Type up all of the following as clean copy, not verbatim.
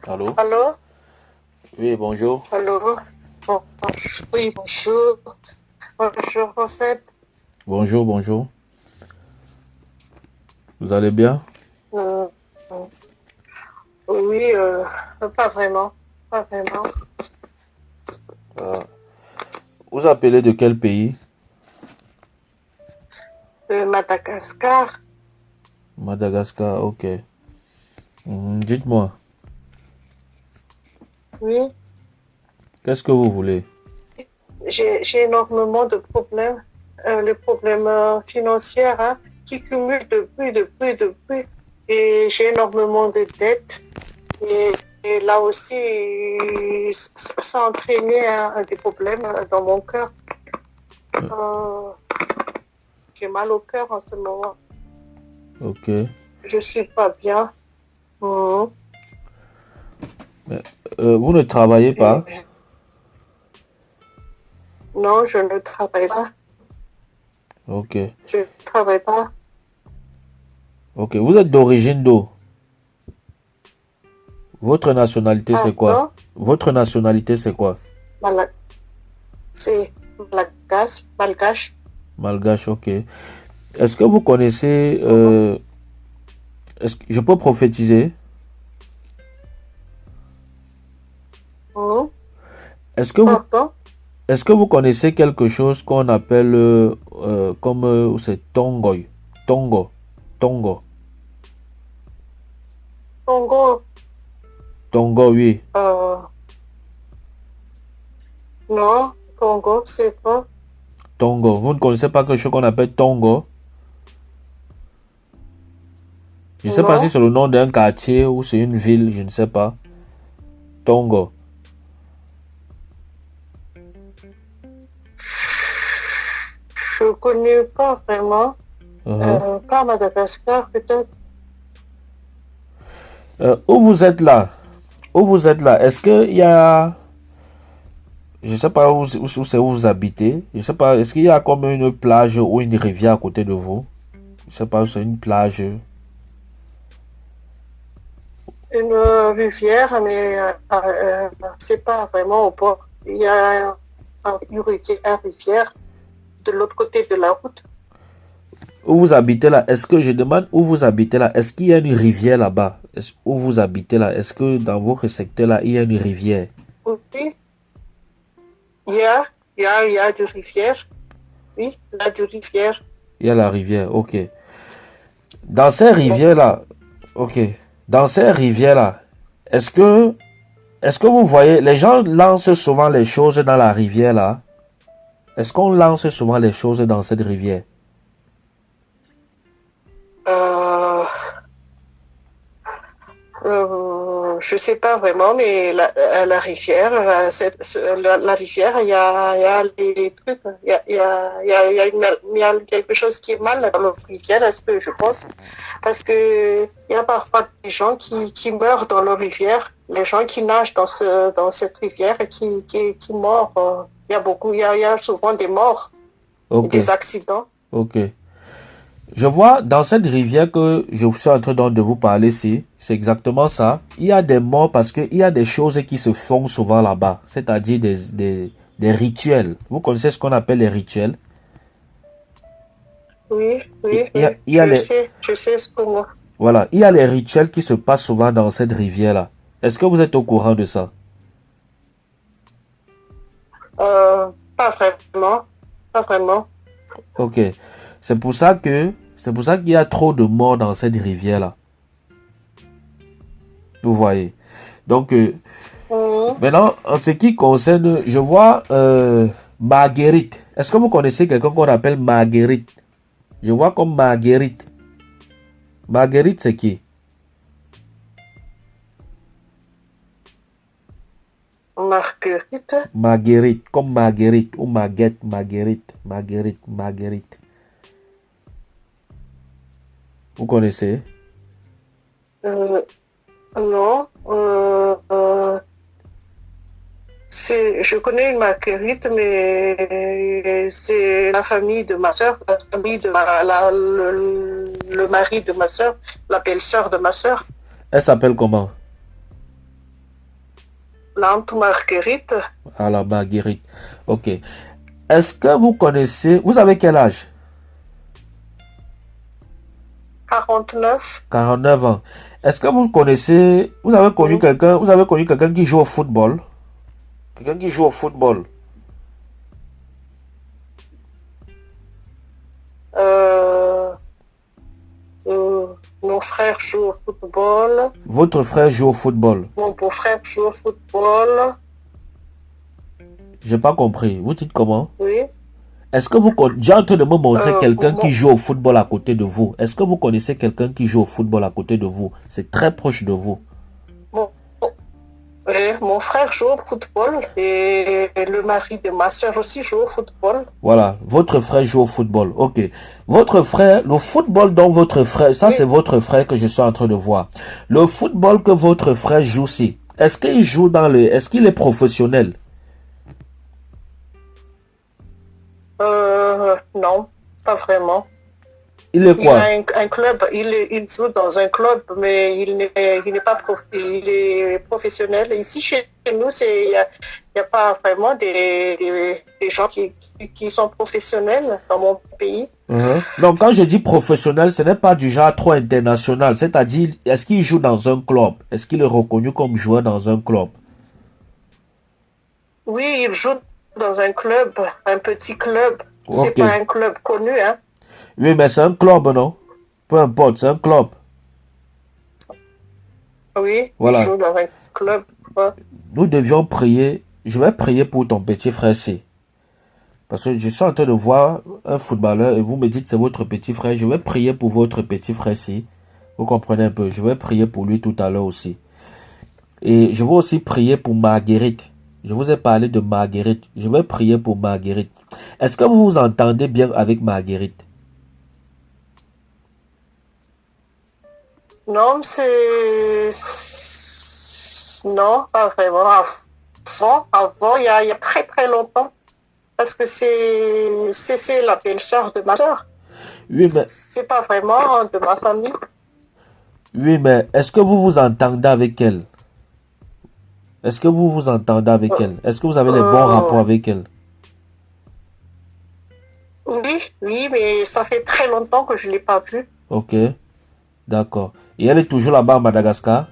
Allô? Allô? Oui, bonjour. Allô? Bon, oui, bonjour. Bonjour, en fait. Bonjour, bonjour. Vous allez bien? euh, oui, pas vraiment. Pas vraiment. Euh, Vous appelez de quel pays? De Madagascar. Madagascar, ok. Dites-moi, Oui, qu'est-ce que vous voulez? j'ai énormément de problèmes. Les problèmes financiers hein, qui cumulent depuis. Et j'ai énormément de dettes. Et là aussi, ça a entraîné des problèmes dans mon cœur. Euh, Euh, j'ai mal au cœur en ce moment. Ok. Je suis pas bien. Mhm. Mais, vous ne travaillez pas? Et non, je ne travaille pas. Ok. Je ne travaille pas. Ok. Vous êtes d'origine d'où? Votre nationalité, c'est quoi? Pardon? Votre nationalité, c'est quoi? Mala- c'est malgache. Malgache, ok. Est-ce que vous connaissez... Mhm. est-ce que je peux prophétiser? Mhm. Est-ce que vous Pardon? Est-ce que vous connaissez quelque chose qu'on appelle comme c'est tongoy? Tongo. Tongo. Congo, Tongo, oui. euh, non. Congo, c'est quoi? Tongo. Vous ne connaissez pas quelque chose qu'on appelle Tongo? Je ne sais pas si Non. c'est le nom d'un quartier ou c'est une ville, je ne sais pas. Tongo. Je ne connais pas vraiment. Uh-huh. Pas Madagascar, peut-être. Où vous êtes là? Où vous êtes là? Est-ce qu'il y a... Je ne sais pas où c'est où vous habitez. Je ne sais pas. Est-ce qu'il y a comme une plage ou une rivière à côté de vous? Je ne sais pas, c'est une plage. Une rivière, mais c'est pas vraiment au bord. Il y a une rivière de l'autre côté de la route. Où vous habitez là, est-ce que je demande où vous habitez là, est-ce qu'il y a une rivière là-bas? Où vous habitez là, est-ce que dans votre secteur là, il y a une rivière? Oui, il y a du rivière. Oui, il y a du rivière. Il y a la rivière, ok. Dans ces rivières là, ok. Dans ces rivières là, est-ce que, est-ce que vous voyez, les gens lancent souvent les choses dans la rivière là? Est-ce qu'on lance souvent les choses dans cette rivière? Euh, je sais pas vraiment, mais la rivière, la rivière, il y a les trucs, il y a quelque chose qui est mal dans la rivière, est-ce que je pense, parce que il y a parfois des gens qui meurent dans la rivière, les gens qui nagent dans cette rivière et qui meurent. Il y a souvent des morts et Ok, des accidents. ok. Je vois dans cette rivière que je suis en train de vous parler ici, c'est exactement ça. Il y a des morts parce qu'il y a des choses qui se font souvent là-bas, c'est-à-dire des rituels. Vous connaissez ce qu'on appelle les rituels? Oui, Il oui, y a, oui, il y a les, je sais ce que moi. voilà, il y a les rituels qui se passent souvent dans cette rivière-là. Est-ce que vous êtes au courant de ça? Pas vraiment, pas vraiment. Ok. C'est pour ça qu'il y a trop de morts dans cette rivière-là. Vous voyez. Donc, Mhm. maintenant, en ce qui concerne, je vois Marguerite. Est-ce que vous connaissez quelqu'un qu'on appelle Marguerite? Je vois comme Marguerite. Marguerite, c'est qui? Marguerite, Marguerite, comme Marguerite ou Marguerite, Marguerite, Marguerite, Marguerite. Vous connaissez? euh, non, je connais une Marguerite, mais c'est la famille de ma soeur, la famille de le mari de ma soeur, la belle-sœur de ma soeur. Elle s'appelle comment? L'Ante Marguerite, Alors, Marguerite. Ok. Est-ce que vous connaissez... Vous avez quel âge? 49. 49 ans. Est-ce que vous connaissez... Vous avez connu Oui. quelqu'un... Vous avez connu quelqu'un qui joue au football? Quelqu'un qui joue au football. Euh, mon frère joue au football. Votre frère joue au football. Mon beau-frère joue au football. J'ai pas compris. Vous dites comment? Oui. Est-ce que vous connaissez... J'ai en train de me montrer quelqu'un Mon, qui joue au football à côté de vous. Est-ce que vous connaissez quelqu'un qui joue au football à côté de vous? C'est très proche de vous. mon, mon frère joue au football et le mari de ma soeur aussi joue au football. Voilà, votre frère joue au football. Ok. Votre frère, le football dont votre frère, ça Oui. c'est votre frère que je suis en train de voir. Le football que votre frère joue aussi, est-ce qu'il joue dans le, est-ce qu'il est professionnel? Non, pas vraiment. Il est Il a quoi? un club, il joue dans un club, mais il n'est pas il est professionnel. Ici, chez nous, il y a pas vraiment des gens qui sont professionnels dans mon pays. Donc quand je dis professionnel, ce n'est pas du genre trop international. C'est-à-dire, est-ce qu'il joue dans un club? Est-ce qu'il est reconnu comme joueur dans un club? Oui, il joue dans un club, un petit club. C'est Ok. pas un club connu, hein. Oui, mais c'est un club, non? Peu importe, c'est un club. Oui, Voilà. il joue dans un club. Ouais. Nous devions prier. Je vais prier pour ton petit frère C. Parce que je suis en train de voir un footballeur et vous me dites c'est votre petit frère. Je vais prier pour votre petit frère C. Vous comprenez un peu. Je vais prier pour lui tout à l'heure aussi. Et je vais aussi prier pour Marguerite. Je vous ai parlé de Marguerite. Je vais prier pour Marguerite. Est-ce que vous vous entendez bien avec Marguerite? Non, non, pas vraiment. Avant, il y a très très longtemps. Parce que c'est la belle-sœur de ma soeur. Oui, mais, C'est pas vraiment de ma famille. oui, mais est-ce que vous vous entendez avec elle? Est-ce que vous vous entendez avec elle? Est-ce que vous avez les bons rapports avec elle? Oui, mais ça fait très longtemps que je ne l'ai pas vue. Ok, d'accord. Et elle est toujours là-bas à Madagascar?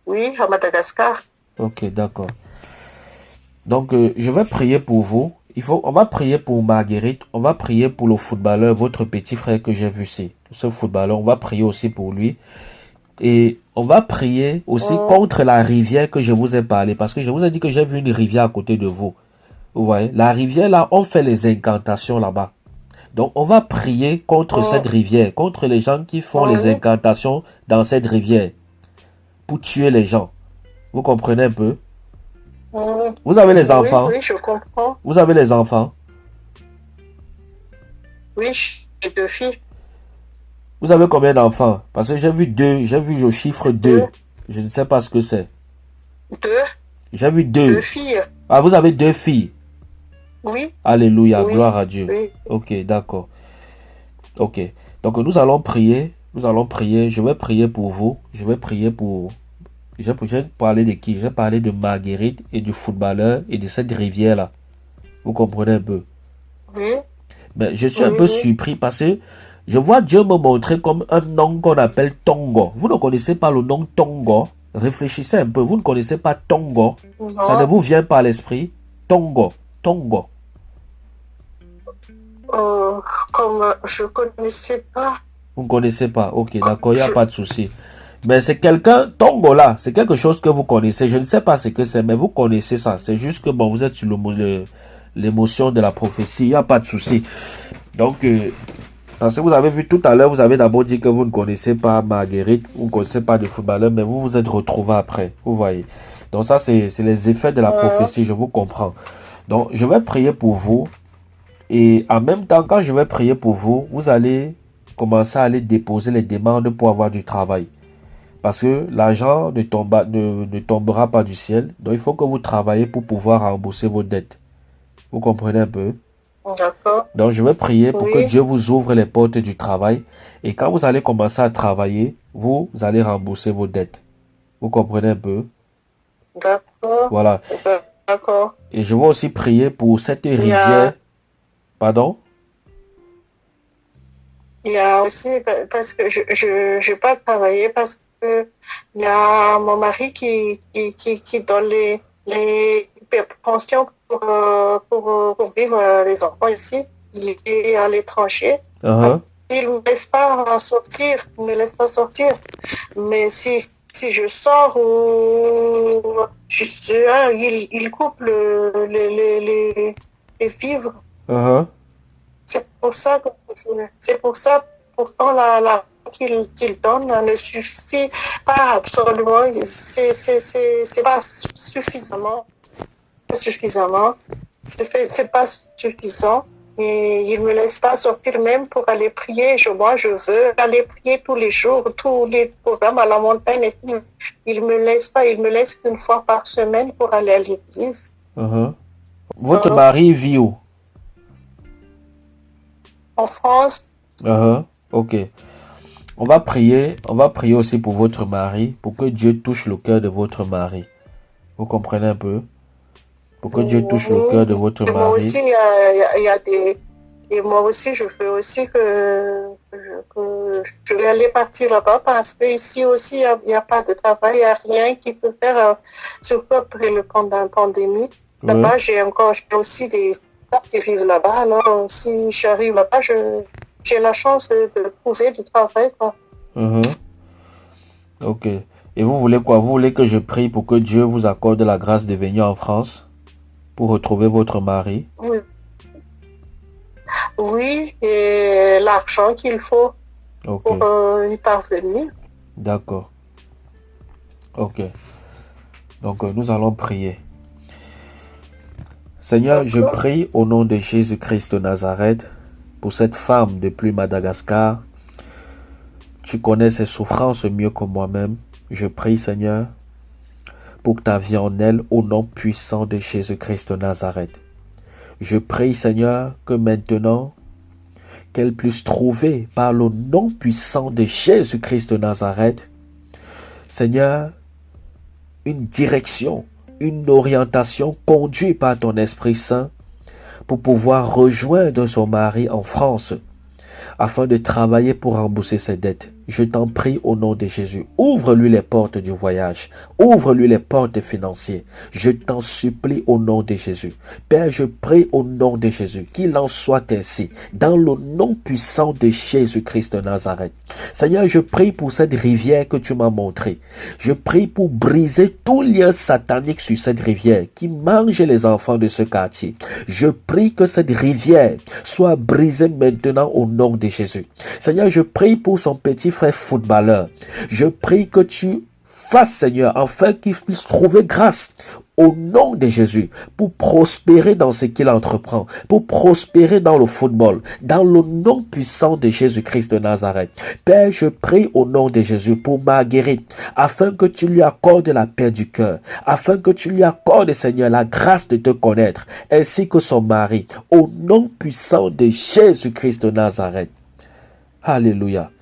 Oui, à Madagascar. Ok, d'accord. Donc, je vais prier pour vous. On va prier pour Marguerite. On va prier pour le footballeur, votre petit frère que j'ai vu ici. Ce footballeur, on va prier aussi pour lui. Et on va prier aussi contre la rivière que je vous ai parlé. Parce que je vous ai dit que j'ai vu une rivière à côté de vous. Vous voyez, la rivière là, on fait les incantations là-bas. Donc, on va prier contre cette rivière, contre les gens qui font les incantations dans cette rivière pour tuer les gens. Vous comprenez un peu? Vous avez les enfants? Oui, je comprends. Vous avez les enfants? Oui, j'ai 2 filles. Vous avez combien d'enfants? Parce que j'ai vu 2, j'ai vu le chiffre 2. Je ne sais pas ce que c'est. 2. J'ai vu 2. 2 filles. Ah, vous avez 2 filles? Oui. Alléluia, Oui. gloire à Dieu. Oui. Ok, d'accord. Ok, donc nous allons prier. Nous allons prier. Je vais prier pour vous. Je vais prier pour... Je vais parler de qui? Je vais parler de Marguerite et du footballeur et de cette rivière-là. Vous comprenez un peu? Oui. Mais je suis un peu surpris parce que je vois Dieu me montrer comme un nom qu'on appelle Tongo. Vous ne connaissez pas le nom Tongo? Réfléchissez un peu. Vous ne connaissez pas Tongo? Non. Ça ne vous vient pas à l'esprit? Tongo. Tongo. Comme je ne connaissais pas. Vous ne connaissez pas? Ok, d'accord, il n'y a pas de souci. Mais c'est quelqu'un, Tongo là, c'est quelque chose que vous connaissez. Je ne sais pas ce que c'est, mais vous connaissez ça. C'est juste que bon, vous êtes sur l'émotion de la prophétie. Il n'y a pas de souci. Donc, parce que vous avez vu tout à l'heure, vous avez d'abord dit que vous ne connaissez pas Marguerite, vous ne connaissez pas de footballeur, mais vous vous êtes retrouvé après. Vous voyez. Donc ça, c'est les effets de la prophétie, je vous comprends. Donc, je vais prier pour vous. Et en même temps, quand je vais prier pour vous, vous allez commencer à aller déposer les demandes pour avoir du travail. Parce que l'argent ne tombera pas du ciel. Donc, il faut que vous travaillez pour pouvoir rembourser vos dettes. Vous comprenez un peu? D'accord. Donc, je vais prier pour que Dieu vous ouvre les portes du travail. Et quand vous allez commencer à travailler, vous allez rembourser vos dettes. Vous comprenez un peu? D'accord. Voilà. D'accord. Et je vais aussi prier pour cette Il y rivière. a, Pardon? il y a aussi, parce que je pas travaillé parce que il y a mon mari qui donne les pensions pour vivre les enfants ici. Il est à l'étranger. Uh-huh. Il me laisse pas sortir. Il me laisse pas sortir. Mais si je sors ou il coupe les vivres. Uh-huh. C'est pour ça, pourtant, la qu'il donne ne suffit pas absolument. C'est pas suffisamment. Suffisamment. C'est pas suffisant. Et il me laisse pas sortir même pour aller prier. Moi, je veux aller prier tous les jours, tous les programmes à la montagne. Et tout. Il me laisse pas. Il me laisse qu'une fois par semaine pour aller à l'église. Uh-huh. Votre mari vit où? En France. Uh-huh. Ok. On va prier aussi pour votre mari, pour que Dieu touche le cœur de votre mari. Vous comprenez un peu? Pour que Dieu touche le cœur de votre mari. Moi aussi, il y a des... Et moi aussi, je veux aussi que je vais aller partir là-bas parce qu'ici aussi, il n'y a pas de travail, il n'y a rien qui peut faire, surtout après pendant la pandémie. Là-bas, j'ai aussi des staff qui vivent là-bas. Alors, si j'arrive là-bas, j'ai la chance de trouver du travail, quoi. Ok. Et vous voulez quoi? Vous voulez que je prie pour que Dieu vous accorde la grâce de venir en France pour retrouver votre mari? Oui. Oui, et l'argent qu'il faut pour y parvenir. D'accord. Ok. Donc, nous allons prier. Seigneur, je prie au nom de Jésus-Christ de Nazareth pour cette femme depuis Madagascar. Tu connais ses souffrances mieux que moi-même. Je prie, Seigneur, pour que ta vie en elle, au nom puissant de Jésus-Christ de Nazareth. Je prie, Seigneur, que maintenant, qu'elle puisse trouver par le nom puissant de Jésus-Christ de Nazareth, Seigneur, une direction, une orientation conduite par ton Esprit Saint pour pouvoir rejoindre son mari en France afin de travailler pour rembourser ses dettes. Je t'en prie au nom de Jésus. Ouvre-lui les portes du voyage. Ouvre-lui les portes financières. Je t'en supplie au nom de Jésus. Père, je prie au nom de Jésus qu'il en soit ainsi. Dans le nom puissant de Jésus-Christ de Nazareth. Seigneur, je prie pour cette rivière que tu m'as montrée. Je prie pour briser tout lien satanique sur cette rivière qui mange les enfants de ce quartier. Je prie que cette rivière soit brisée maintenant au nom de Jésus. Seigneur, je prie pour son petit frère footballeur. Je prie que tu fasses, Seigneur, afin qu'il puisse trouver grâce au nom de Jésus pour prospérer dans ce qu'il entreprend, pour prospérer dans le football, dans le nom puissant de Jésus-Christ de Nazareth. Père, je prie au nom de Jésus pour Marguerite, afin que tu lui accordes la paix du cœur, afin que tu lui accordes, Seigneur, la grâce de te connaître, ainsi que son mari, au nom puissant de Jésus-Christ de Nazareth. Alléluia.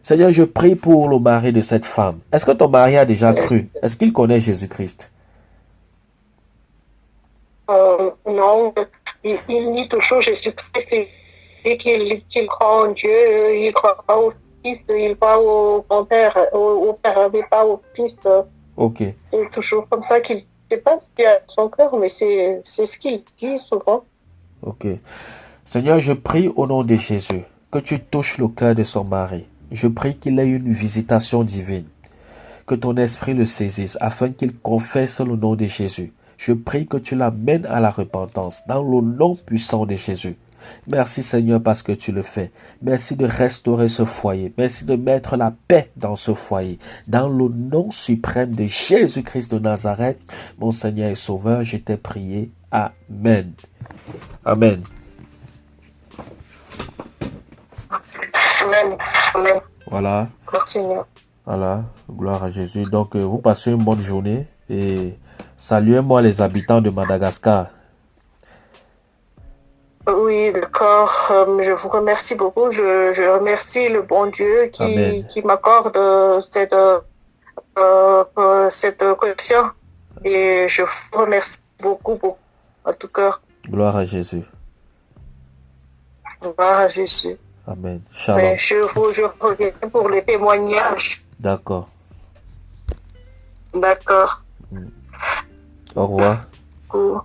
Seigneur, je prie pour le mari de cette femme. Est-ce que ton mari a déjà cru? Est-ce qu'il connaît Jésus-Christ? Non, il dit toujours Jésus-Christ et qu'il croit en Dieu, il croit pas au Fils, il croit au Père, au Père, mais pas au Fils. Ok. C'est toujours comme ça qu'il, je sais pas ce qu'il y a dans son cœur, mais c'est ce qu'il dit souvent. Ok. Seigneur, je prie au nom de Jésus que tu touches le cœur de son mari. Je prie qu'il ait une visitation divine, que ton esprit le saisisse afin qu'il confesse le nom de Jésus. Je prie que tu l'amènes à la repentance dans le nom puissant de Jésus. Merci Seigneur parce que tu le fais. Merci de restaurer ce foyer. Merci de mettre la paix dans ce foyer. Dans le nom suprême de Jésus-Christ de Nazareth, mon Seigneur et Sauveur, je t'ai prié. Amen. Amen. Amen. Amen. Voilà. Merci. Voilà. Gloire à Jésus. Donc, vous passez une bonne journée et saluez-moi les habitants de Madagascar. Oui, d'accord. Je vous remercie beaucoup. Je remercie le bon Dieu qui m'accorde pour cette connexion. Et je vous remercie beaucoup, beaucoup, en tout cœur. Gloire à Jésus. Gloire à Jésus. Amen. Shalom. Mais je reviens pour le témoignage. D'accord. D'accord. Au revoir. Cool.